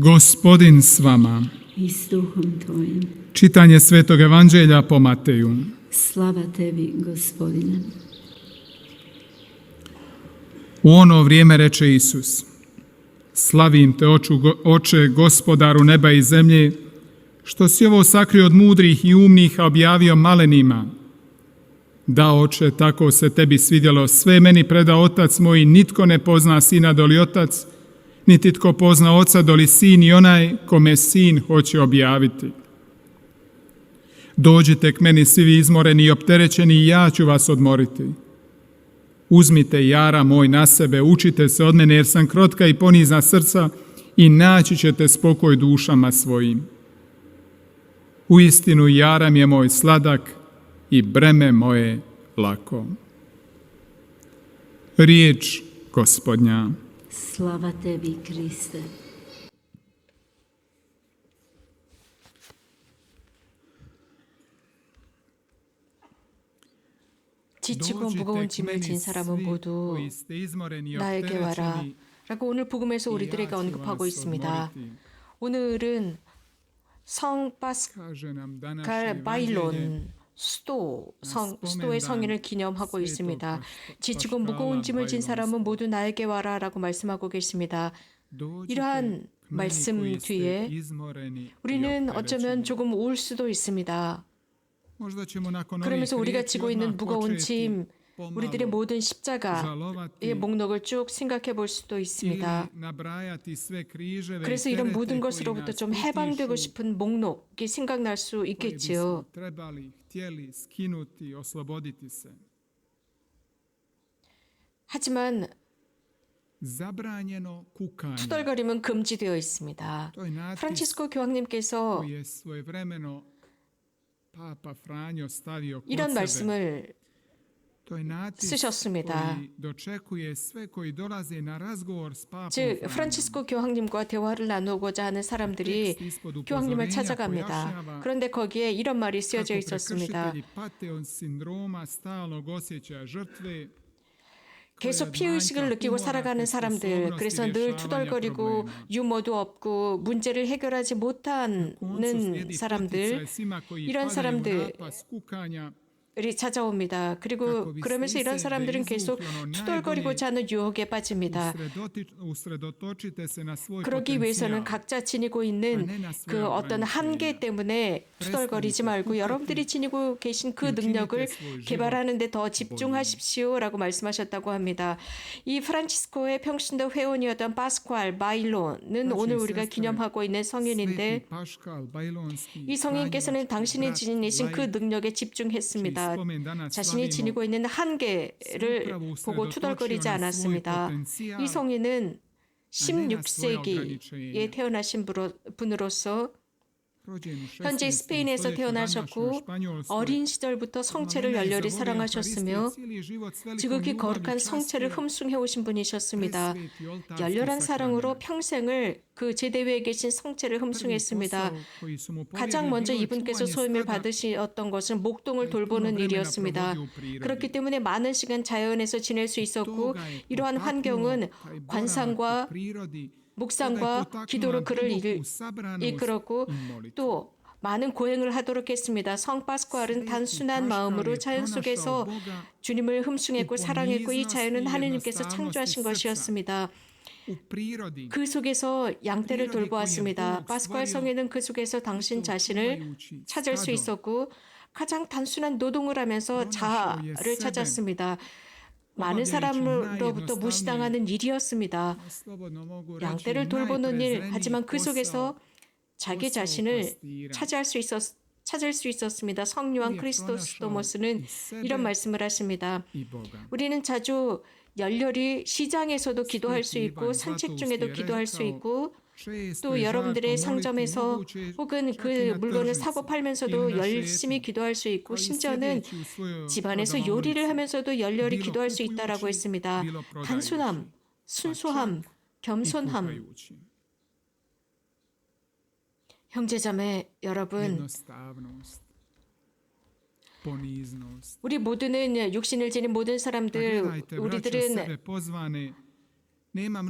Gospodin s vama. I s duhom tvojim. Čitanje Svetog evanđelja po Mateju. Slava tebi, Gospodine. U ono vrijeme reče Isus: Slavim te, Oče, Gospodaru neba i zemlje, što si ovo sakrio od mudrih i umnih, a objavio malenima. Da, Oče, tako se tebi svidjelo, sve meni preda Otac moj, nitko ne pozna Sina doli Otac, niti tko pozna Oca doli Sin i onaj kome Sin hoće objaviti. Dođite k meni svi vi izmoreni i opterećeni i ja ću vas odmoriti. Uzmite jara moj na sebe, učite se od mene jer sam krotka i ponizna srca i naći ćete spokoj dušama svojim. Uistinu jaram je moj sladak i breme moje lako. Riječ Gospodnja. Slava tebi, Kriste. 지치고 무거운 짐을 진 사람은 모두 나에게 와라 라고 오늘 복음에서 우리들에게 언급하고 있습니다. 오늘은 성 파스칼 바일론 수도의 성인을 기념하고 있습니다. 지치고 무거운 짐을 진 사람은 모두 나에게 와라 라고 말씀하고 계십니다. 이러한 말씀 뒤에 우리는 어쩌면 조금 울 수도 있습니다. 그러면서 우리가 지고 있는 무거운 짐, 우리들의 모든 십자가의 목록을 쭉 생각해 볼 수도 있습니다. 그래서 이런 모든 것으로부터 좀 해방되고 싶은 목록이 생각날 수 있겠지요. 하지만 투덜거림은 금지되어 있습니다. 프란치스코 교황님께서 이런 말씀을 쓰셨습니다. 즉 프란치스코 교황님과 대화를 나누고자 하는 사람들이 교황님을 찾아갑니다. 그런데 거기에 이런 말이 쓰여져 있었습니다. 계속 피의식을 느끼고 살아가는 사람들, 그래서 늘 투덜거리고 유머도 없고 문제를 해결하지 못하는 사람들, 이런 사람들이 찾아옵니다. 그리고 그러면서 이런 사람들은 계속 투덜거리고자 하는 유혹에 빠집니다. 그러기 위해서는 각자 지니고 있는 그 어떤 한계 때문에 투덜거리지 말고 여러분들이 지니고 계신 그 능력을 개발하는 데 더 집중하십시오라고 말씀하셨다고 합니다. 이 프란치스코의 평신도 회원이었던 파스칼 바일론은 오늘 우리가 기념하고 있는 성인인데 이 성인께서는 당신이 지니신 그 능력에 집중했습니다. 자신이 지니고 있는 한계를 보고 투덜거리지 않았습니다. 이 성인은 16세기에 태어나신 분으로서 현재 스페인에서 태어나셨고 어린 시절부터 성체를 열렬히 사랑하셨으며 지극히 거룩한 성체를 흠숭해 오신 분이셨습니다. 열렬한 사랑으로 평생을 그 제대 위에 계신 성체를 흠숭했습니다. 가장 먼저 이분께서 소임을 받으셨던 것은 목동을 돌보는 일이었습니다. 그렇기 때문에 많은 시간 자연에서 지낼 수 있었고 이러한 환경은 관상과 묵상과 기도로 그를 이끌었고 또 많은 고행을 하도록 했습니다. 성 파스칼은 단순한 마음으로 자연 속에서 주님을 흠숭했고 사랑했고 이 자연은 하느님께서 창조하신 것이었습니다. 그 속에서 양떼를 돌보았습니다. 파스칼 성인은 그 속에서 당신 자신을 찾을 수 있었고 가장 단순한 노동을 하면서 자아를 찾았습니다. 많은 사람으로부터 무시당하는 일이었습니다. 양떼를 돌보는 일, 하지만 그 속에서 자기 자신을 찾을 수 있었습니다. 성요한 크리스토스토모스는 이런 말씀을 하십니다. 우리는 자주 열렬히 시장에서도 기도할 수 있고 산책 중에도 기도할 수 있고 또 여러분들의 상점에서 혹은 그 물건을 사고 팔면서도 열심히 기도할 수 있고 심지어는 집안에서 요리를 하면서도 열렬히 기도할 수 있다라고 했습니다. 단순함, 순수함, 겸손함. 형제자매 여러분, 우리 모두는 육신을 지닌 모든 사람들, 우리들은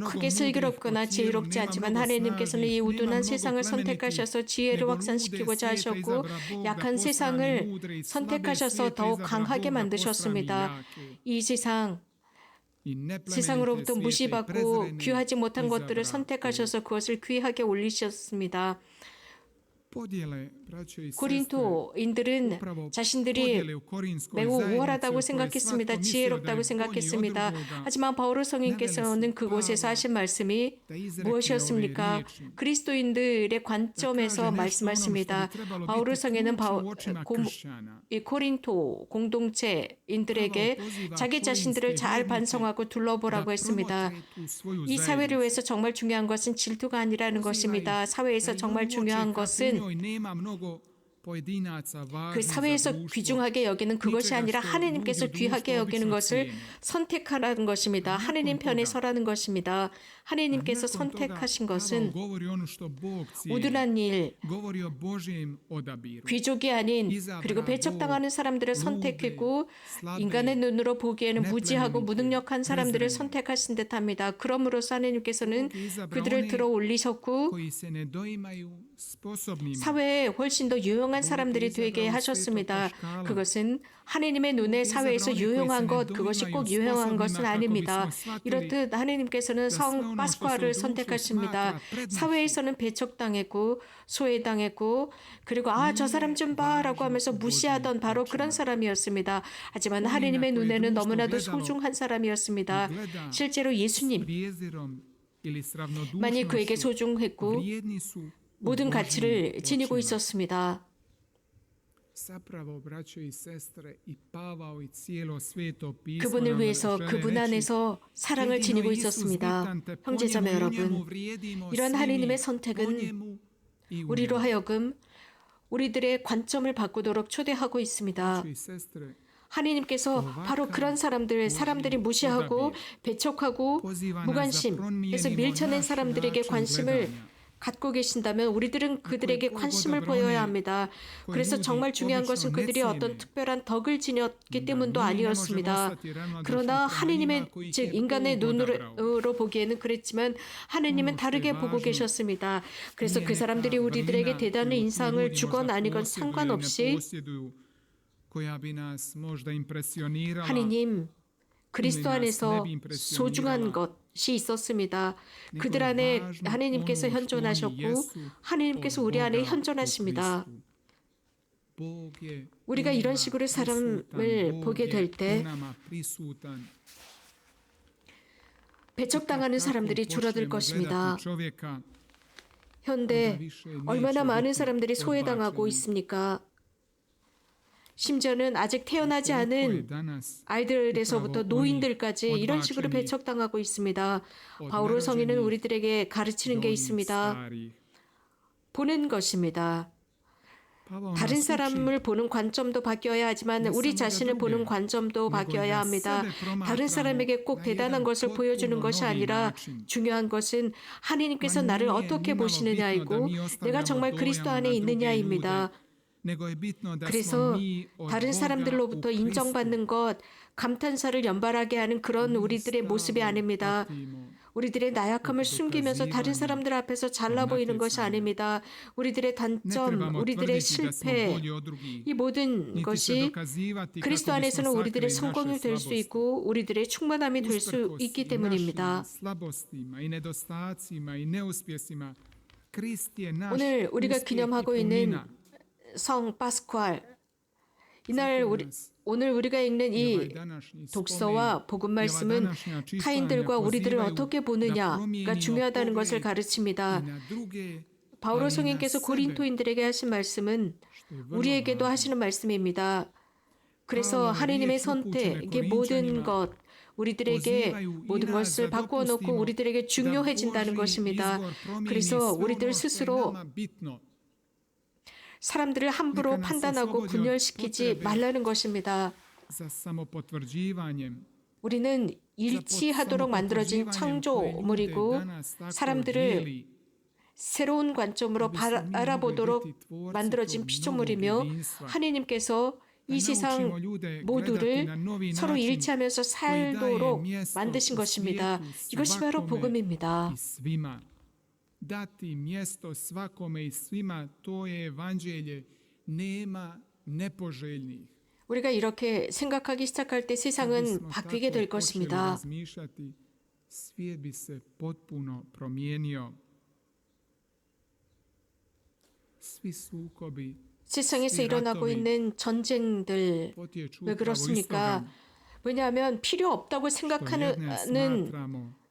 크게 슬기롭거나 지혜롭지 않지만 하나님께서는 이 우둔한 세상을 선택하셔서 지혜를 확산시키고자 하셨고 약한 세상을 선택하셔서 더욱 강하게 만드셨습니다. 이 세상으로부터 무시받고 귀하지 못한 것들을 선택하셔서 그것을 귀하게 올리셨습니다. 고린토인들은 자신들이 매우 우월하다고 생각했습니다. 지혜롭다고 생각했습니다. 하지만 바울 성인께서는 그곳에서 하신 말씀이 무엇이었습니까? 그리스도인들의 관점에서 말씀하십니다. 바울 성인은 이 고린토 공동체인들에게 자기 자신들을 잘 반성하고 둘러보라고 했습니다. 이 사회를 위해서 정말 중요한 것은 질투가 아니라는 것입니다. 사회에서 정말 중요한 것은 그 사회에서 귀중하게 여기는 그것이 아니라 하나님께서 귀하게 여기는 것을 선택하라는 것입니다. 하나님 편에 서라는 것입니다. 하나님께서 선택하신 것은 우둔한 일, 귀족이 아닌 그리고 배척당하는 사람들을 선택했고 인간의 눈으로 보기에는 무지하고 무능력한 사람들을 선택하신 듯합니다. 그러므로서 하나님께서는 그들을 들어 올리셨고 사회에 훨씬 더 유용한 사람들이 되게 하셨습니다. 그것은 하나님의 눈에 사회에서 유용한 것, 그것이 꼭 유용한 것은 아닙니다. 이렇듯 하나님께서는 성 파스쿠아를 선택하십니다. 사회에서는 배척당했고 소외당했고 그리고 저 사람 좀 봐라고 하면서 무시하던 바로 그런 사람이었습니다. 하지만 하나님의 눈에는 너무나도 소중한 사람이었습니다. 실제로 예수님만이 그에게 소중했고 모든 가치를 지니고 있었습니다. 그분을 위해서 그분 안에서 사랑을 지니고 있었습니다. 형제자매 여러분, 이런 하나님의 선택은 우리로 하여금 우리들의 관점을 바꾸도록 초대하고 있습니다. 하나님께서 바로 그런 사람들이 무시하고 배척하고 무관심에서 밀쳐낸 사람들에게 관심을 갖고 계신다면 우리들은 그들에게 관심을 보여야 합니다. 그래서 정말 중요한 것은 그들이 어떤 특별한 덕을 지녔기 때문도 아니었습니다. 그러나 하나님의 즉 인간의 눈으로 보기에는 그랬지만 하나님은 다르게 보고 계셨습니다. 그래서 그 사람들이 우리들에게 대단한 인상을 주건 아니건 상관없이 하나님 그리스도 안에서 소중한 것이 있었습니다. 그들 안에 하나님께서 현존하셨고 하나님께서 우리 안에 현존하십니다. 우리가 이런 식으로 사람을 보게 될 때 배척당하는 사람들이 줄어들 것입니다. 현대 얼마나 많은 사람들이 소외당하고 있습니까? 심지어는 아직 태어나지 않은 아이들에서부터 노인들까지 이런 식으로 배척당하고 있습니다. 바울 성인은 우리들에게 가르치는 게 있습니다. 보는 것입니다. 다른 사람을 보는 관점도 바뀌어야 하지만 우리 자신을 보는 관점도 바뀌어야 합니다. 다른 사람에게 꼭 대단한 것을 보여주는 것이 아니라 중요한 것은 하나님께서 나를 어떻게 보시느냐이고 내가 정말 그리스도 안에 있느냐입니다. 그래서 다른 사람들로부터 인정받는 것, 감탄사를 연발하게 하는 그런 우리들의 모습이 아닙니다. 우리들의 나약함을 숨기면서 다른 사람들 앞에서 잘나 보이는 것이 아닙니다. 우리들의 단점, 우리들의 실패, 이 모든 것이 그리스도 안에서는 우리들의 성공이 될 수 있고 우리들의 충만함이 될 수 있기 때문입니다. 오늘 우리가 기념하고 있는 성 파스쿠알, 오늘 우리가 읽는 이 독서와 복음 말씀은 타인들과 우리들을 어떻게 보느냐가 중요하다는 것을 가르칩니다. 바울 성인께서 고린토인들에게 하신 말씀은 우리에게도 하시는 말씀입니다. 그래서 하나님의 선택의 모든 것, 우리들에게 모든 것을 바꾸어 놓고 우리들에게 중요해진다는 것입니다. 그래서 우리들 스스로 사람들을 함부로 판단하고 분열시키지 말라는 것입니다. 우리는 일치하도록 만들어진 창조물이고 사람들을 새로운 관점으로 바라보도록 만들어진 피조물이며 하나님께서 이 세상 모두를 서로 일치하면서 살도록 만드신 것입니다. 이것이 바로 복음입니다. Dati mjesto svakome i svima, to je evanđelje. Nema nepoželjnih. 우리가 이렇게 생각하기 시작할 때 세상은 바뀌게 될 것입니다. Svijet bi se potpuno promijenio. Svi sukobi 세상에서 일어나고 있는 전쟁들 왜 그렇습니까? 왜냐하면 필요 없다고 생각하는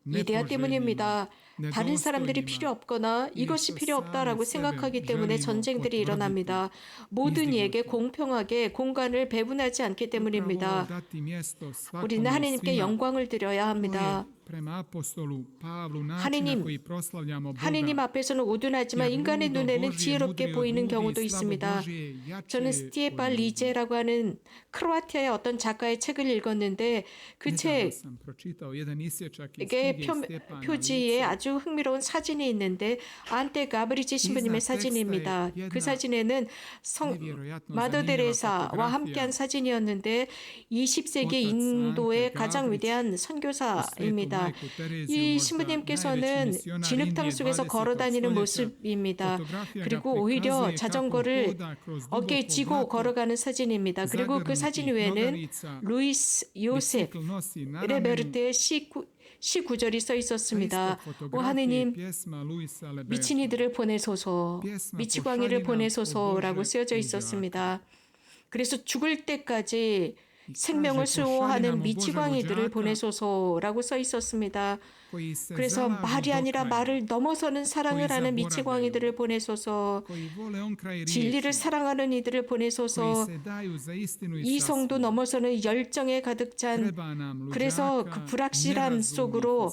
이데아 때문입니다. 다른 사람들이 필요 없거나 이것이 필요 없다라고 생각하기 때문에 전쟁들이 일어납니다. 모든 이에게 공평하게 공간을 배분하지 않기 때문입니다. 우리는 하나님께 영광을 드려야 합니다. 하느님 앞에서는 우둔하지만 인간의 눈에는 지혜롭게 보이는 경우도 있습니다. 저는 스티에판 리제라고 하는 크로아티아의 어떤 작가의 책을 읽었는데 그 책의 표지에 아주 흥미로운 사진이 있는데 안테 가브리지 신부님의 사진입니다. 그 사진에는 마더 데레사와 함께한 사진이었는데 20세기 인도의 가장 위대한 선교사입니다. 이 신부님께서는 진흙탕 속에서 걸어다니는 모습입니다. 그리고 오히려 자전거를 어깨에 쥐고 걸어가는 사진입니다. 그리고 그 사진 위에는 루이스 요셉 레베르트의 시 구절이 써 있었습니다. 오 하느님, 미친 이들을 보내소서, 미치광이를 보내소서라고 쓰여져 있었습니다. 그래서 죽을 때까지 생명을 수호하는 미치광이들을 보내소서라고 써 있었습니다. 그래서 말이 아니라 말을 넘어서는 사랑을 하는 미치광이들을 보내소서, 진리를 사랑하는 이들을 보내소서, 이성도 넘어서는 열정에 가득 찬, 그래서 그 불확실함 속으로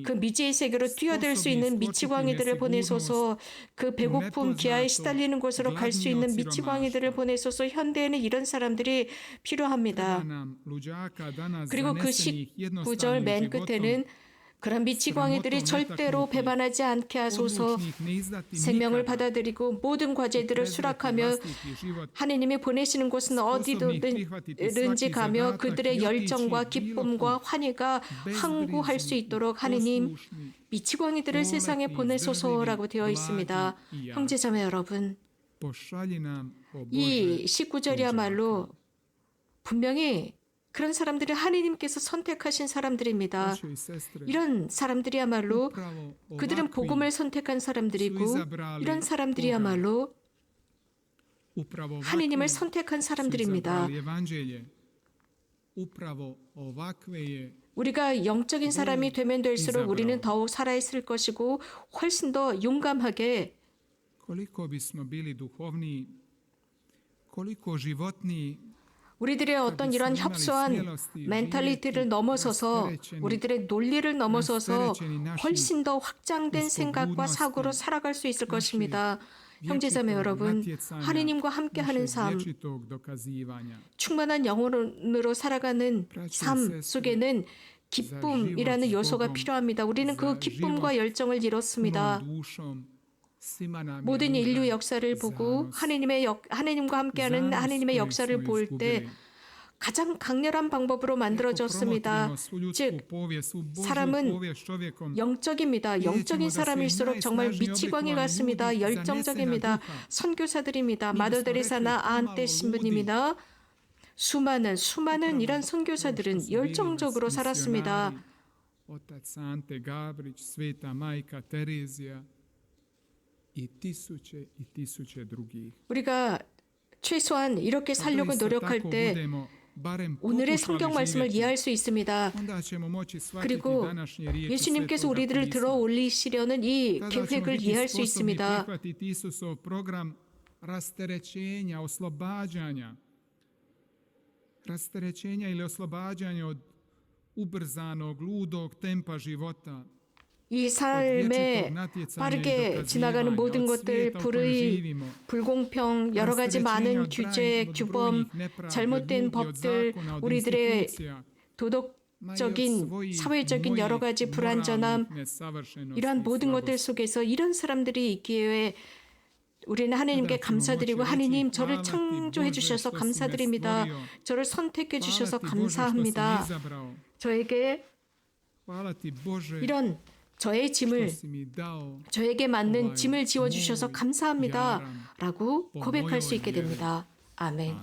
그 미지의 세계로 뛰어들 수 있는 미치광이들을 보내소서, 그 배고픔 기아에 시달리는 곳으로 갈 수 있는 미치광이들을 보내소서. 현대에는 이런 사람들이 필요합니다. 그리고 그 19절 맨 끝에는 그런 미치광이들이 절대로 배반하지 않게 하소서. 생명을 받아들이고 모든 과제들을 수락하며 하느님이 보내시는 곳은 어디든지 가며 그들의 열정과 기쁨과 환희가 항구할 수 있도록 하느님 미치광이들을 세상에 보내소서라고 되어 있습니다. 형제자매 여러분, 이 19절이야말로 분명히 그런 사람들은 하느님께서 선택하신 사람들입니다. 이런 사람들이야말로 그들은 복음을 선택한 사람들이고 이런 사람들이야말로 하느님을 선택한 사람들입니다. 우리가 영적인 사람이 되면 될수록 우리는 더욱 살아있을 것이고 훨씬 더 용감하게 우리들의 어떤 이런 협소한 멘탈리티를 넘어서서 우리들의 논리를 넘어서서 훨씬 더 확장된 생각과 사고로 살아갈 수 있을 것입니다. 형제자매 여러분, 하느님과 함께하는 삶, 충만한 영혼으로 살아가는 삶 속에는 기쁨이라는 요소가 필요합니다. 우리는 그 기쁨과 열정을 잃었습니다. 모든 인류 역사를 보고 하느님과 함께하는 하느님의 역사를 볼 때 가장 강렬한 방법으로 만들어졌습니다. 즉, 사람은 영적입니다. 영적인 사람일수록 정말 미치광이 같습니다. 열정적입니다. 선교사들입니다. 마더 데레사나 안테 신부님이나 수많은 이런 선교사들은 열정적으로 살았습니다. 우리가 최소한 이렇게 살려고 노력할 때 오늘의 성경 말씀을 이해할 수 있습니다. 그리고 예수님께서 우리들을 들어 올리시려는 이 계획을 이해할 수 있습니다. Rasterećenja ili oslobađanja od ubrzanog, ludog tempa života. 이 삶에 빠르게 지나가는 모든 것들, 불의, 불공평, 여러 가지 많은 규제, 규범, 잘못된 법들, 우리들의 도덕적인, 사회적인 여러 가지 불안전함, 이러한 모든 것들 속에서 이런 사람들이 있기에 우리는 하나님께 감사드리고 하나님 저를 창조해 주셔서 감사드립니다. 저를 선택해 주셔서 감사합니다. 저에게 이런 저의 짐을 저에게 맞는 짐을 지워 주셔서 감사합니다. 라고 고백할 수 있게 됩니다. 아멘.